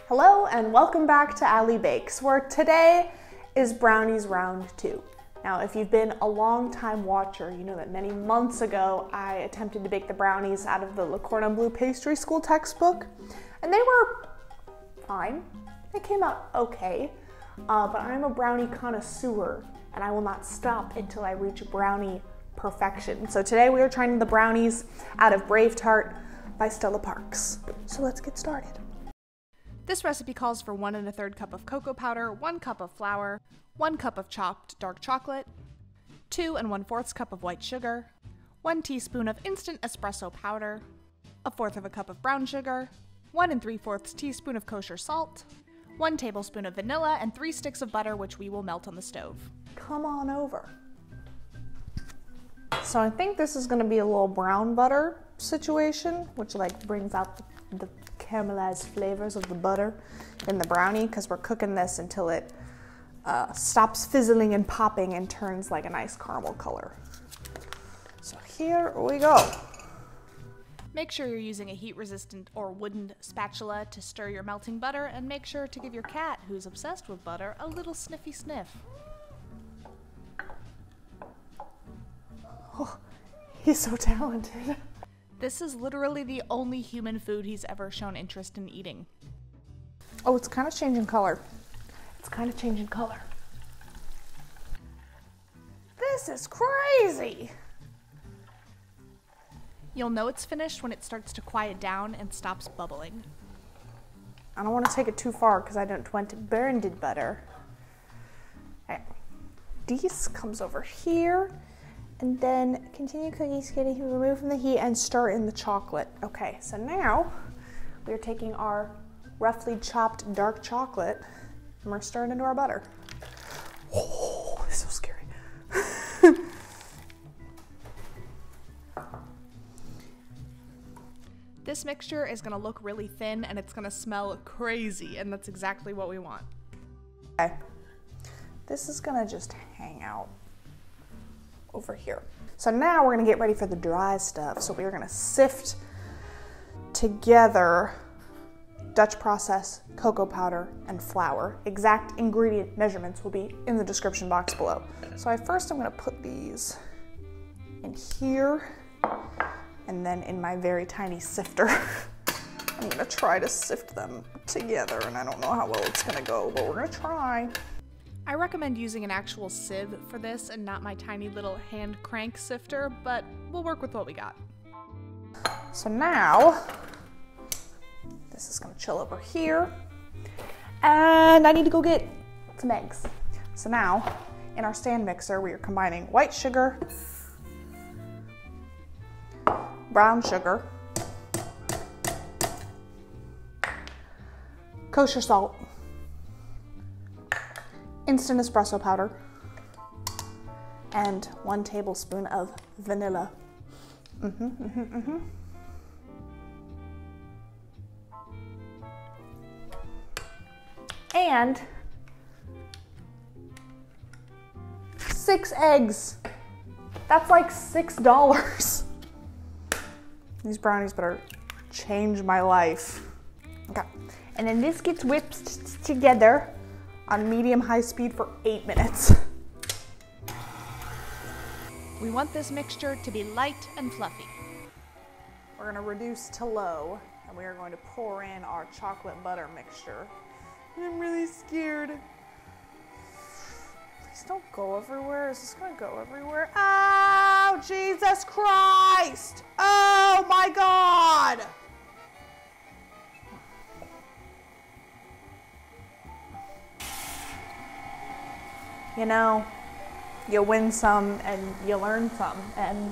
Hello and welcome back to Ali Bakes, where today is Brownies round 2. Now, if you've been a long time watcher, you know that many months ago I attempted to bake the brownies out of the Le Cordon Bleu pastry school textbook, and they were fine. They came out okay, but I'm a brownie connoisseur, and I will not stop until I reach brownie perfection. So today we are trying the brownies out of Bravetart by Stella Parks. So let's get started. This recipe calls for 1 1/3 cup of cocoa powder, 1 cup of flour, 1 cup of chopped dark chocolate, 2 1/4 cup of white sugar, 1 teaspoon of instant espresso powder, 1/4 cup of brown sugar, 1 3/4 teaspoon of kosher salt, 1 tablespoon of vanilla, and 3 sticks of butter, which we will melt on the stove. Come on over. So I think this is going to be a little brown butter situation, which like brings out the caramelized flavors of the butter in the brownie, because we're cooking this until it stops fizzling and popping and turns like a nice caramel color. So here we go. Make sure you're using a heat-resistant or wooden spatula to stir your melting butter, and make sure to give your cat, who's obsessed with butter, a little sniffy sniff. Oh, he's so talented. This is literally the only human food he's ever shown interest in eating. Oh, it's kind of changing color. It's kind of changing color. This is crazy. You'll know it's finished when it starts to quiet down and stops bubbling. I don't want to take it too far because I don't want to burn the butter. Okay. This comes over here. And then continue cooking, getting remove from the heat and stir in the chocolate. Okay, so now we're taking our roughly chopped dark chocolate and we're stirring into our butter. Oh, it's so scary. This mixture is gonna look really thin and it's gonna smell crazy, and that's exactly what we want. Okay, this is gonna just hang out over here. So now we're gonna get ready for the dry stuff. So we're gonna sift together Dutch process cocoa powder and flour. Exact ingredient measurements will be in the description box below. So I'm gonna put these in here and then in my very tiny sifter. I'm gonna try to sift them together, and I don't know how well it's gonna go, but we're gonna try. I recommend using an actual sieve for this and not my tiny little hand crank sifter, but we'll work with what we got. So now, this is gonna chill over here, and I need to go get some eggs. So now, in our stand mixer, we are combining white sugar, brown sugar, kosher salt, instant espresso powder, and 1 tablespoon of vanilla. And 6 eggs. That's like $6. These brownies better change my life. Okay, and then this gets whipped together on medium-high speed for 8 minutes. We want this mixture to be light and fluffy. We're gonna reduce to low, and we are going to pour in our chocolate butter mixture. I'm really scared. Please don't go everywhere. Is this gonna go everywhere? Oh, Jesus Christ! Oh my God! You know, you win some and you learn some, and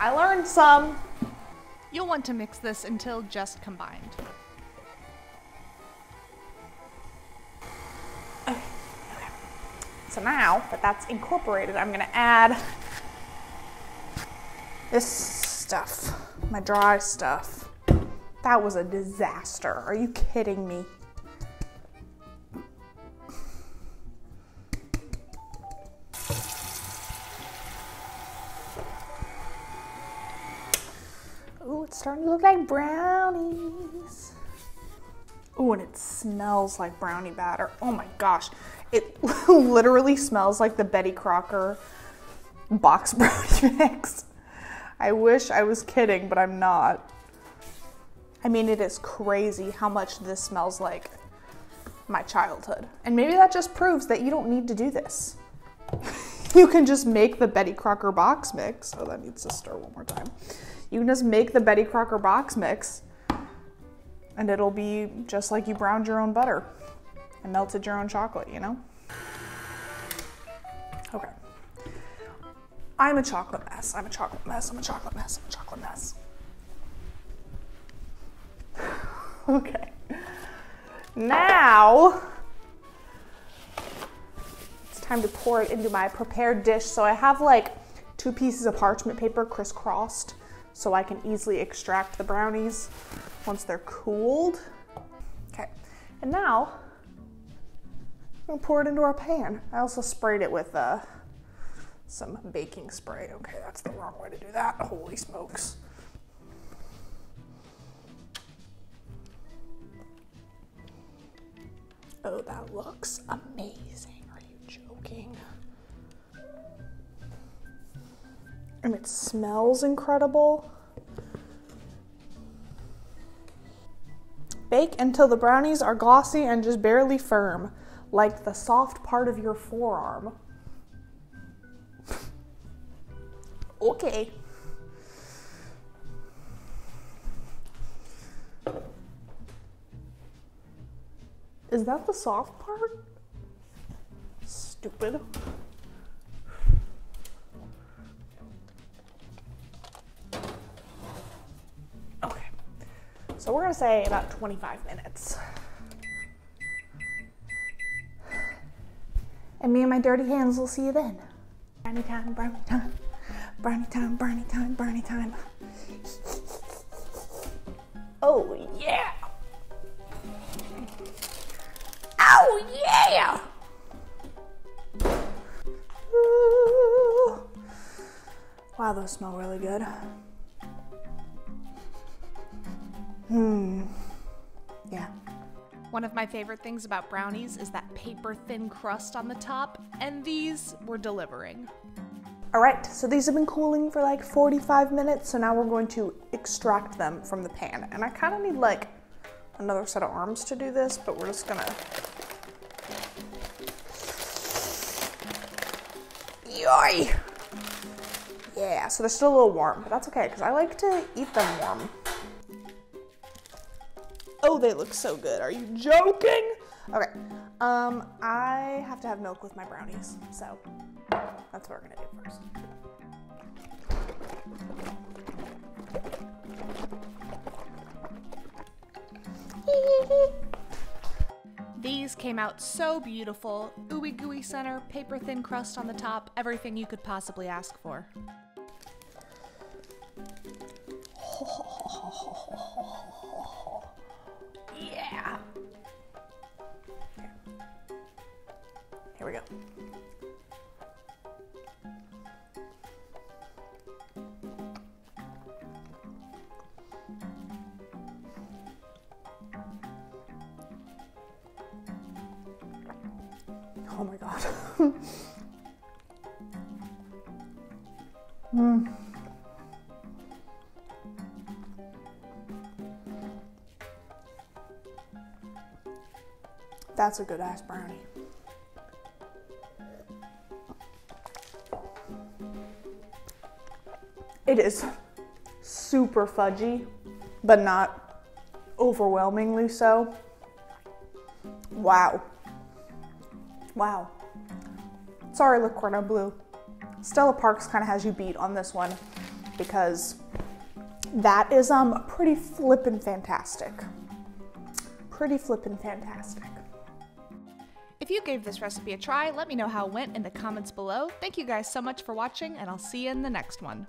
I learned some. You'll want to mix this until just combined. Okay. So now that that's incorporated, I'm gonna add this stuff, my dry stuff. That was a disaster. Are you kidding me? Ooh, it's starting to look like brownies. Oh, and it smells like brownie batter. Oh my gosh. It literally smells like the Betty Crocker box brownie mix. I wish I was kidding, but I'm not. I mean, it is crazy how much this smells like my childhood. And maybe that just proves that you don't need to do this. You can just make the Betty Crocker box mix. Oh, that needs to stir one more time. You can just make the Betty Crocker box mix and it'll be just like you browned your own butter and melted your own chocolate, you know? Okay. I'm a chocolate mess. I'm a chocolate mess. I'm a chocolate mess. I'm a chocolate mess. Okay. Now, it's time to pour it into my prepared dish. So I have like 2 pieces of parchment paper crisscrossed so I can easily extract the brownies once they're cooled. Okay, and now I'm gonna pour it into our pan. I also sprayed it with some baking spray. Okay, that's the wrong way to do that. Holy smokes. Oh, that looks amazing. Are you joking? And it smells incredible. Bake until the brownies are glossy and just barely firm, like the soft part of your forearm. Okay. Is that the soft part? Stupid. Okay. So we're gonna say about 25 minutes. And me and my dirty hands will see you then. Brownie time, brownie time, brownie time, brownie time, brownie time. Oh yeah! Oh yeah! Ooh. Wow, those smell really good. Yeah. One of my favorite things about brownies is that paper thin crust on the top, and these were delivering. All right, so these have been cooling for like 45 minutes, so now we're going to extract them from the pan. And I kind of need like another set of arms to do this, but we're just gonna... Yoy! Yeah, so they're still a little warm, but that's okay, because I like to eat them warm. Oh, they look so good. Are you joking? Okay, I have to have milk with my brownies, so that's what we're gonna do first. These came out so beautiful. Ooey gooey center, paper thin crust on the top, everything you could possibly ask for. Yeah. Here we go. Oh my God. That's a good ass brownie. It is super fudgy, but not overwhelmingly so. Wow. Wow. Sorry, Liquorna Blue. Stella Parks kind of has you beat on this one because that is pretty flippin' fantastic. Pretty flippin' fantastic. If you gave this recipe a try, let me know how it went in the comments below. Thank you guys so much for watching, and I'll see you in the next one.